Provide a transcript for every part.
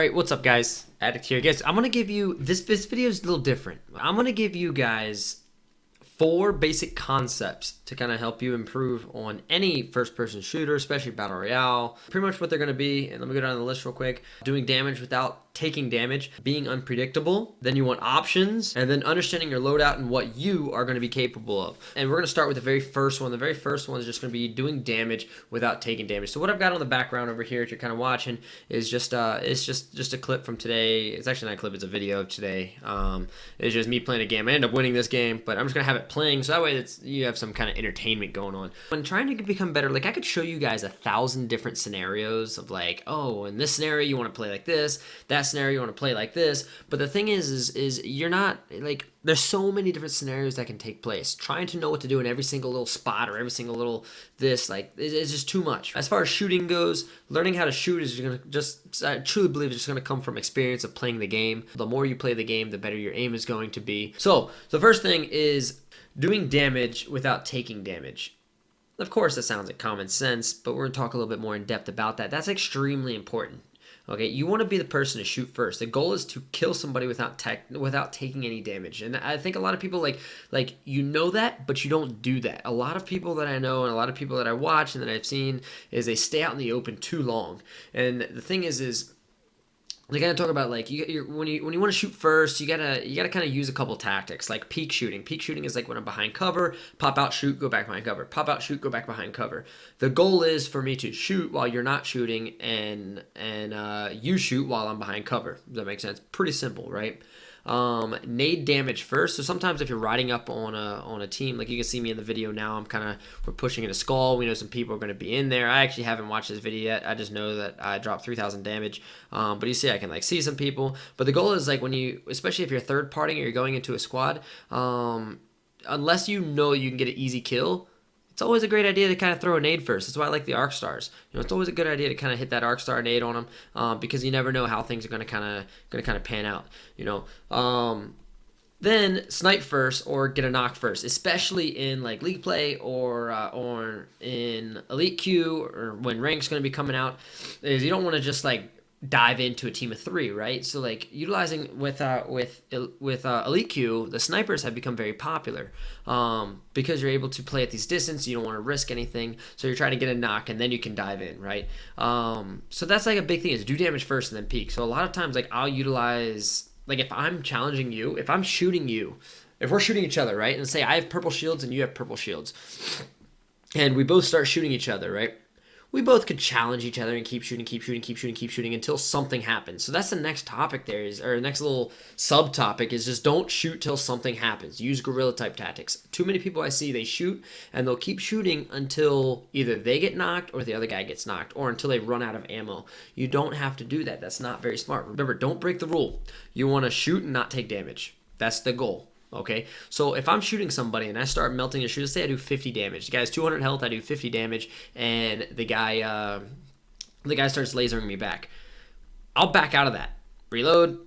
Alright, what's up guys? Addict here. Guys, I'm gonna give you, this video is a little different. I'm gonna give you guys 4 basic concepts to kind of help you improve on any first-person shooter, especially Battle Royale. Pretty much what they're gonna be, and let me go down the list real quick. Doing damage without taking damage, being unpredictable, then you want options, and then understanding your loadout and what you are going to be capable of. And we're going to start with the very first one. The very first one is just going to be doing damage without taking damage. So what I've got on the background over here, if you're kind of watching, is just it's just a clip from today. It's actually not a clip, it's a video of today. It's just me playing a game. I ended up winning this game, but I'm just going to have it playing, so that way you have some kind of entertainment going on. When trying to become better, like I could show you guys 1,000 different scenarios of like, oh, in this scenario you want to play like this, that scenario you want to play like this, but the thing is you're not, like, there's so many different scenarios that can take place. Trying to know what to do in every single little spot or every single little this, like, it's just too much. As far as shooting goes, learning how to shoot is gonna just, I truly believe it's just gonna come from experience of playing the game. The more you play the game, the better your aim is going to be. So the first thing is doing damage without taking damage. Of course, that sounds like common sense, but we're gonna talk a little bit more in depth about that. That's extremely important. Okay, you want to be the person to shoot first. The goal is to kill somebody without taking any damage. And I think a lot of people like you know that, but you don't do that. A lot of people that I know and a lot of people that I watch and that I've seen is they stay out in the open too long. And the thing is they gotta talk about, like, when you want to shoot first, you gotta kind of use a couple tactics, like peek shooting. Peek shooting is like when I'm behind cover, pop out, shoot, go back behind cover, pop out, shoot, go back behind cover. The goal is for me to shoot while you're not shooting, and you shoot while I'm behind cover. Does that make sense? Pretty simple, right? Nade damage first. So sometimes if you're riding up on a team, like you can see me in the video now, we're pushing in a skull. We know some people are going to be in there. I actually haven't watched this video yet. I just know that I dropped 3,000 damage. But you see, I can like see some people. But the goal is, like, when you, especially if you're third partying or you're going into a squad, unless you know you can get an easy kill, it's always a great idea to kind of throw a nade first. That's why I like the arc stars. You know, it's always a good idea to kind of hit that arc star nade on them, because you never know how things are going to kind of pan out. You know, then snipe first or get a knock first, especially in like league play or in elite queue or when rank's going to be coming out. Is you don't want to just like dive into a team of 3, right? So like utilizing with elite queue, the snipers have become very popular because you're able to play at these distances. You don't want to risk anything, so you're trying to get a knock and then you can dive in, right? So that's like a big thing, is do damage first and then peek. So a lot of times, like, I'll utilize, like, if I'm challenging you, if I'm shooting you, if we're shooting each other, right, and say I have purple shields and you have purple shields, and we both start shooting each other, right? We both could challenge each other and keep shooting until something happens. So that's the next topic there, is, or next little subtopic, is just don't shoot till something happens. Use guerrilla type tactics. Too many people I see, they shoot and they'll keep shooting until either they get knocked or the other guy gets knocked, or until they run out of ammo. You don't have to do that. That's not very smart. Remember, don't break the rule. You want to shoot and not take damage. That's the goal. Okay, so if I'm shooting somebody and I start melting a shoot, let's say I do 50 damage. The guy's 200 health, I do 50 damage, and the guy starts lasering me back. I'll back out of that, reload,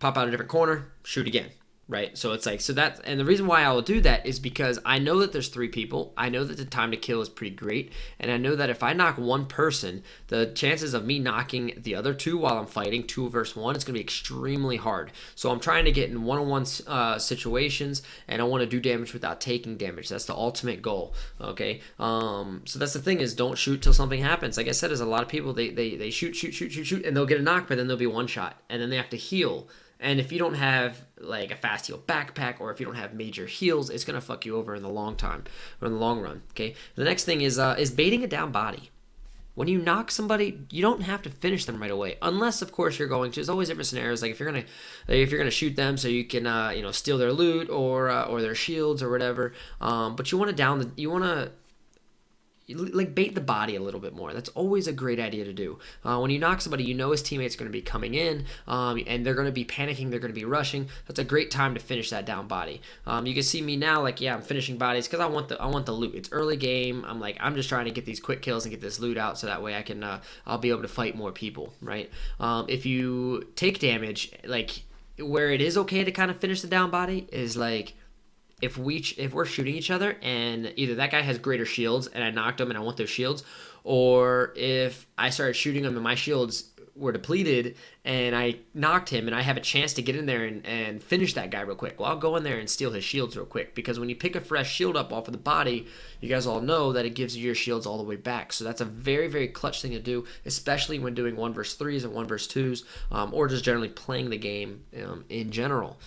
pop out a different corner, shoot again. Right, so it's like, so that, and the reason why I will do that is because I know that there's 3 people. I know that the time to kill is pretty great, and I know that if I knock one person, the chances of me knocking the other 2 while I'm fighting 2 versus 1, it's gonna be extremely hard. So I'm trying to get in one-on-one situations, and I want to do damage without taking damage. That's the ultimate goal. Okay, so that's the thing, is don't shoot till something happens. Like I said, there's a lot of people, they shoot, and they'll get a knock, but then they'll be one shot, and then they have to heal. And if you don't have like a fast heal backpack, or if you don't have major heals, it's gonna fuck you over in the long time, or in the long run. Okay. The next thing is baiting a down body. When you knock somebody, you don't have to finish them right away, unless of course you're going to. There's always different scenarios, like if you're gonna shoot them so you can steal their loot or their shields or whatever. But you want to like bait the body a little bit more. That's always a great idea to do. When you knock somebody, you know his teammates are going to be coming in, and they're going to be panicking, they're going to be rushing. That's a great time to finish that down body. You can see me now, like, yeah, I'm finishing bodies because I want the loot. It's early game. I'm just trying to get these quick kills and get this loot out, so that way I can I'll be able to fight more people, right? If you take damage, like, where it is okay to kind of finish the down body is like, if we're shooting each other and either that guy has greater shields and I knocked him and I want those shields, or if I started shooting him and my shields were depleted and I knocked him and I have a chance to get in there and finish that guy real quick, well, I'll go in there and steal his shields real quick, because when you pick a fresh shield up off of the body, you guys all know that it gives you your shields all the way back. So that's a very, very clutch thing to do, especially when doing 1v3s and 1v2s, or just generally playing the game in general.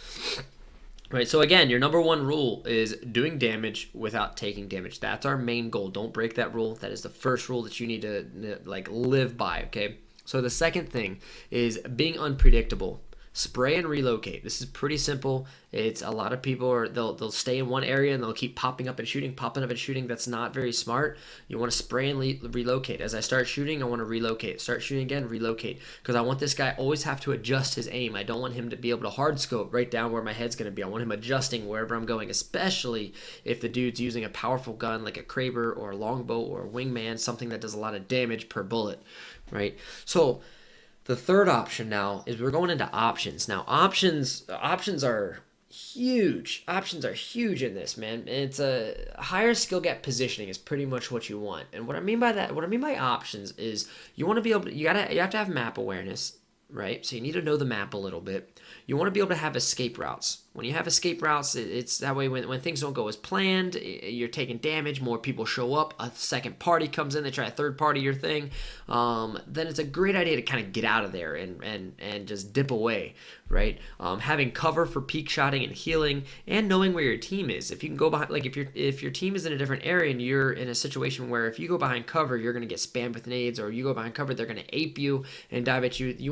Right, so again, your number one rule is doing damage without taking damage. That's our main goal. Don't break that rule. That is the first rule that you need to like live by, okay? So the second thing is being unpredictable. Spray and relocate. This is pretty simple. It's a lot of people they'll stay in one area and they'll keep popping up and shooting. That's not very smart. You want to spray and relocate. As I start shooting, I want to relocate. Start shooting again, relocate. Because I want this guy always have to adjust his aim. I don't want him to be able to hard scope right down where my head's going to be. I want him adjusting wherever I'm going, especially if the dude's using a powerful gun like a Kraber or a longbow or a wingman, something that does a lot of damage per bullet, right? So the third option now is we're going into options. Now options are huge. Options are huge in this, man. It's a higher skill gap positioning is pretty much what you want. And what I mean by that, what I mean by options is you want to be able to, you have to have map awareness, right? So you need to know the map a little bit. You want to be able to have escape routes. When you have escape routes, it's that way when things don't go as planned, you're taking damage, more people show up, a second party comes in, they try a third party your thing, then it's a great idea to kind of get out of there and just dip away, right? Having cover for peak shotting and healing, and knowing where your team is. If you can go behind, like if your team is in a different area and you're in a situation where if you go behind cover, you're going to get spammed with nades, or you go behind cover, they're going to ape you and dive at you. You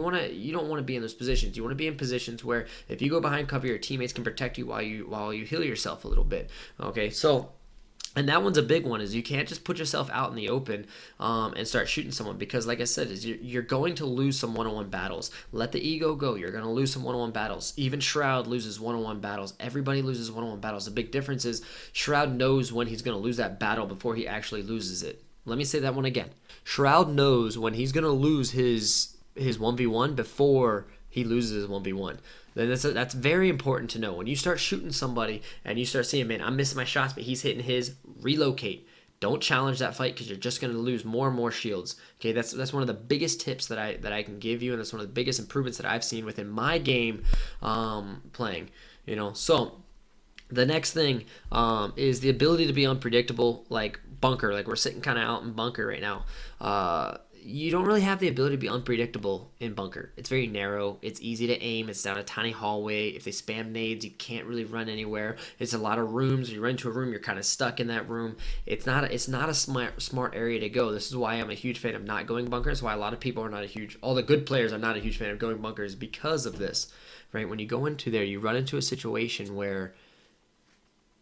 don't want to be in those positions. You want to be in positions where if you go behind cover, your teammates can protect you while you heal yourself a little bit. Okay, so, and that one's a big one, is you can't just put yourself out in the open and start shooting someone, because like I said, is you're going to lose some one-on-one battles. Let the ego go. You're going to lose some one-on-one battles. Even Shroud loses one-on-one battles. Everybody loses one-on-one battles. The big difference is Shroud knows when he's going to lose that battle before he actually loses it. Let me say that one again. Shroud knows when he's going to lose his 1v1 before he loses his 1v1. Then that's very important to know. When you start shooting somebody and you start seeing, man, I'm missing my shots, but he's hitting his, relocate. Don't challenge that fight, because you're just going to lose more and more shields. Okay, that's one of the biggest tips that I can give you, and that's one of the biggest improvements that I've seen within my game playing. You know, so the next thing is the ability to be unpredictable, like bunker. Like we're sitting kind of out in bunker right now. You don't really have the ability to be unpredictable in bunker. It's very narrow. It's easy to aim. It's down a tiny hallway. If they spam nades, you can't really run anywhere. It's a lot of rooms. You run into a room, you're kind of stuck in that room. It's not a smart area to go. This is why I'm a huge fan of not going bunkers. Why a lot of people are not all the good players are not a huge fan of going bunkers, because of this, right? When you go into there, you run into a situation where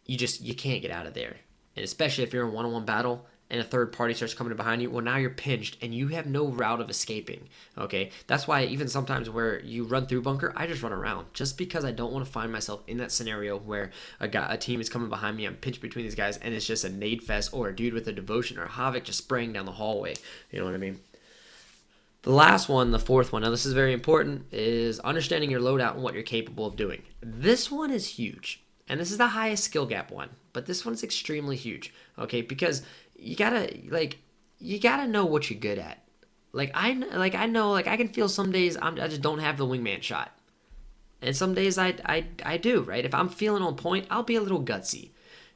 you can't get out of there. And especially if you're in one-on-one battle, and a third party starts coming behind you, well, now you're pinched and you have no route of escaping. Okay, that's why even sometimes where you run through bunker, I just run around, just because I don't want to find myself in that scenario where a team is coming behind me, I'm pinched between these guys, and it's just a nade fest, or a dude with a devotion or a havoc just spraying down the hallway. You know what I mean? The last one, the fourth one, now this is very important, is understanding your loadout and what you're capable of doing. This one is huge, and this is the highest skill gap one, but this one's extremely huge, okay, because you gotta know what you're good at. I know I can feel some days I just don't have the wingman shot, and some days I do, right? If I'm feeling on point, I'll be a little gutsy,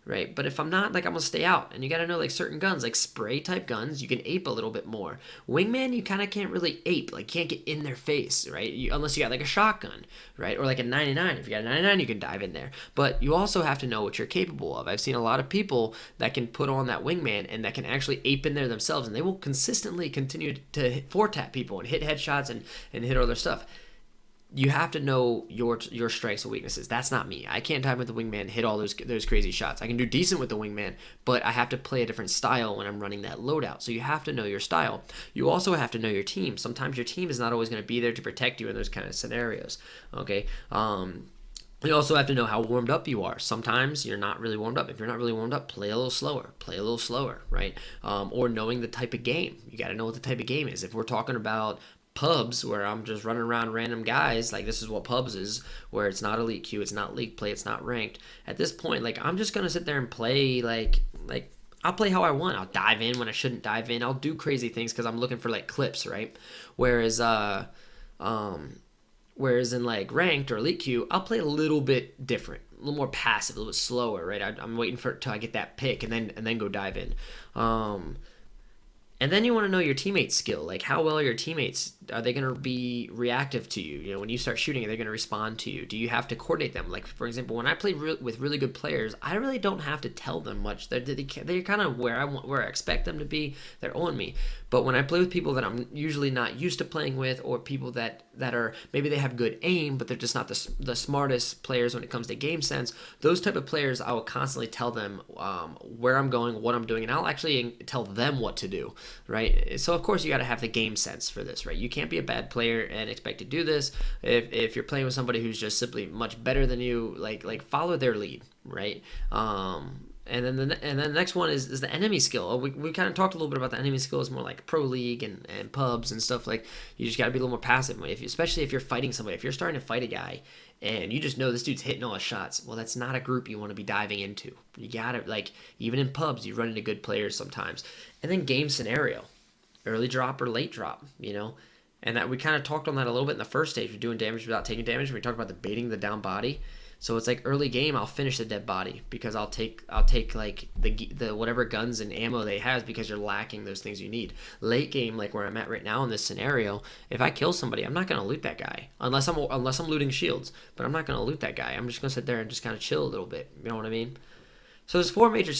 right? But if I'm not, I'm gonna stay out. And you gotta know, certain guns, like spray type guns, you can ape a little bit more. Wingman, you kind of can't really ape, can't get in their face, right? Unless you got a shotgun, right? Or a 99. If you got a 99, you can dive in there. But you also have to know what you're capable of. I've seen a lot of people that can put on that wingman and that can actually ape in there themselves, and they will consistently continue to 4-tap people and hit headshots and hit other stuff. You have to know your strengths and weaknesses. That's not me. I can't dive with the wingman and hit all those crazy shots. I can do decent with the wingman, but I have to play a different style when I'm running that loadout. So you have to know your style. You also have to know your team. Sometimes your team is not always going to be there to protect you in those kind of scenarios. Okay. You also have to know how warmed up you are. Sometimes you're not really warmed up. If you're not really warmed up, play a little slower, right? Or knowing the type of game. You got to know what the type of game is. If we're talking about pubs where I'm just running around random guys, this is what pubs is, where it's not elite queue, it's not league play, it's not ranked. At this point, I'm just gonna sit there and play I'll play how I want. I'll dive in when I shouldn't dive in. I'll do crazy things because I'm looking for like clips, right? Whereas whereas in like ranked or elite queue, I'll play a little bit different, a little more passive, a little bit slower, right? I'm waiting for till I get that pick and then go dive in. And then you want to know your teammates' skill. Like, how well are your teammates? Are they going to be reactive to you? You know, when you start shooting, are they going to respond to you? Do you have to coordinate them? Like, for example, when I play with really good players, I really don't have to tell them much. They're kind of where I expect them to be. They're on me. But when I play with people that I'm usually not used to playing with, or people that are, maybe they have good aim, but they're just not the smartest players when it comes to game sense, those type of players, I will constantly tell them where I'm going, what I'm doing, and I'll actually tell them what to do. Right, so of course you got to have the game sense for this, right? You can't be a bad player and expect to do this. If you're playing with somebody who's just simply much better than you, like follow their lead, right? And then the next one is the enemy skill. We kind of talked a little bit about the enemy skill. It's more like pro league and pubs and stuff. Like, you just got to be a little more passive, especially if you're fighting somebody. If you're starting to fight a guy and you just know this dude's hitting all his shots, well, that's not a group you want to be diving into. You gotta, like, even in pubs, you run into good players sometimes. And then game scenario, early drop or late drop, you know. And that we kind of talked on that a little bit in the first stage. You're doing damage without taking damage. We talked about the baiting the down body. So it's like early game, I'll finish the dead body because I'll take like the whatever guns and ammo they have because you're lacking those things you need. Late game, like where I'm at right now in this scenario, if I kill somebody, I'm not gonna loot that guy unless I'm looting shields. But I'm not gonna loot that guy. I'm just gonna sit there and just kind of chill a little bit. You know what I mean? So there's four major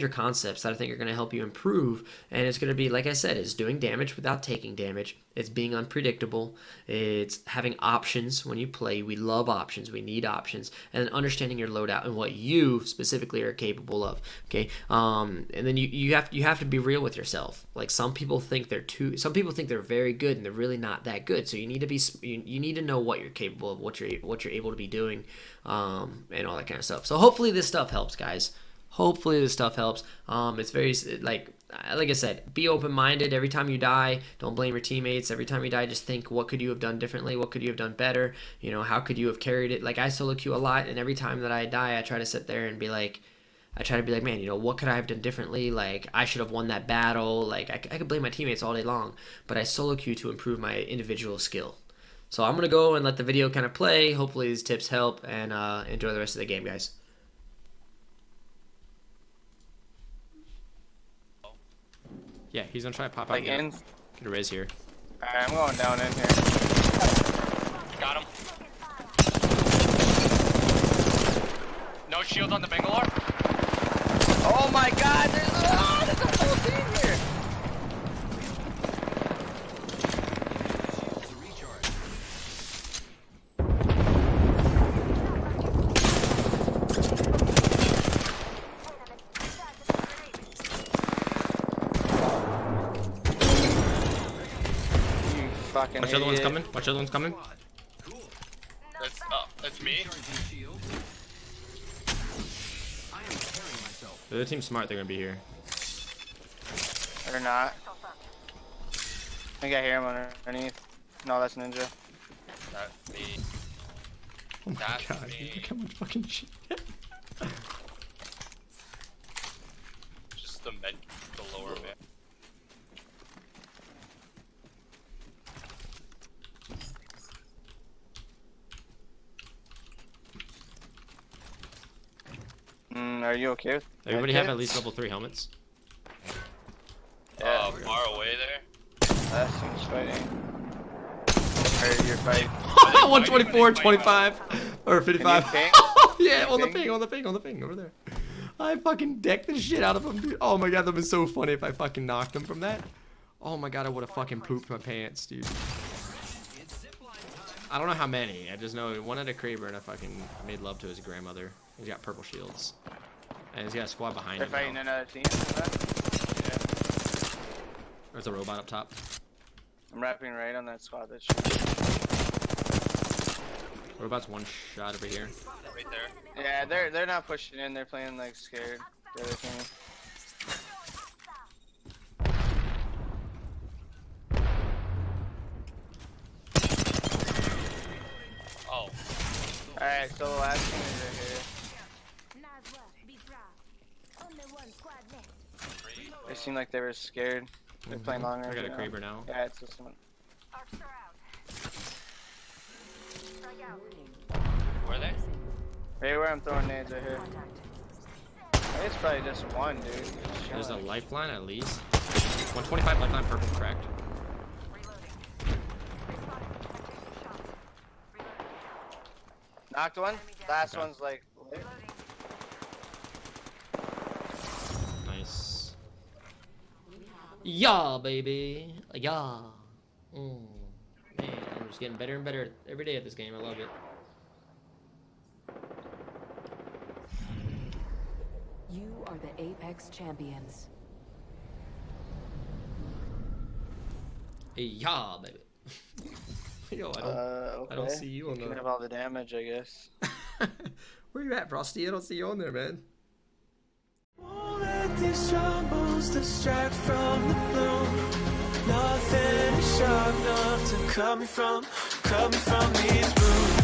concepts that I think are going to help you improve, and it's going to be, like I said, it's doing damage without taking damage. It's being unpredictable. It's having options when you play. We love options. We need options, and then understanding your loadout and what you specifically are capable of. Okay, and then you have to be real with yourself. Like, some people think they're very good, and they're really not that good. So you need to know what you're capable of, what you're able to be doing, and all that kind of stuff. So hopefully this stuff helps, guys. Hopefully this stuff helps. It's very, like I said, be open-minded. Every time you die, don't blame your teammates. Every time you die, just think, what could you have done differently? What could you have done better? You know, how could you have carried it? Like, I solo queue a lot, and every time that I die, I try to sit there and be like, man, you know, what could I have done differently? Like, I should have won that battle. Like, I could blame my teammates all day long, but I solo queue to improve my individual skill. So I'm going to go and let the video kind of play. Hopefully these tips help, and enjoy the rest of the game, guys. Yeah, he's going to try to pop out. Like, in? Get a Riz here. Alright, I'm going down in here. Got him. No shield on the Bangalore. Oh my god, there's a whole team here. Watch the other one's coming. Watch the other one's coming. That's me. The other team's smart. They're gonna be here. Or not. I think I hear him underneath. No, that's Ninja. That's me. Oh my god! Me. Look how much fucking shit. Just the lower man. Are you okay with that? Everybody have at least level 3 helmets? Yeah. Far away there? That seems fighting. Or you're fighting. 124, 25, or 55. Yeah, on the ping, over there. I fucking decked the shit out of him, dude. Oh my god, that was so funny if I fucking knocked him from that. Oh my god, I would have fucking pooped my pants, dude. I don't know how many. I just know one had a Kraber and I fucking made love to his grandmother. He's got purple shields. And he's got a squad behind him. They're fighting another team. Yeah. There's a robot up top. I'm wrapping right on that squad that Robot's one shot over here. Right there. Yeah, they're not pushing in. They're playing like scared. The other team. Oh. Alright, so the last team is right here. Only one squad left. seemed like they were scared. They're playing long range. I got a right Kraber now. Yeah, it's just one. Where are they? Right where I'm throwing nades right here. I think it's probably just one, dude. Just There's a chilling. lifeline at least. 125 lifeline, purple cracked. Knocked one. Last Okay. one's like. Nice. Yeah, baby. Yeah. Man, I'm just getting better and better every day at this game. I love it. You are the Apex champions. Yeah, baby. Yo, Okay. I don't see you on can the. have all the damage, I guess. Where you at, Frosty? I don't see you on there, man. Won't let these troubles distract from the bloom. Nothing is sharp enough to cut me from these rooms.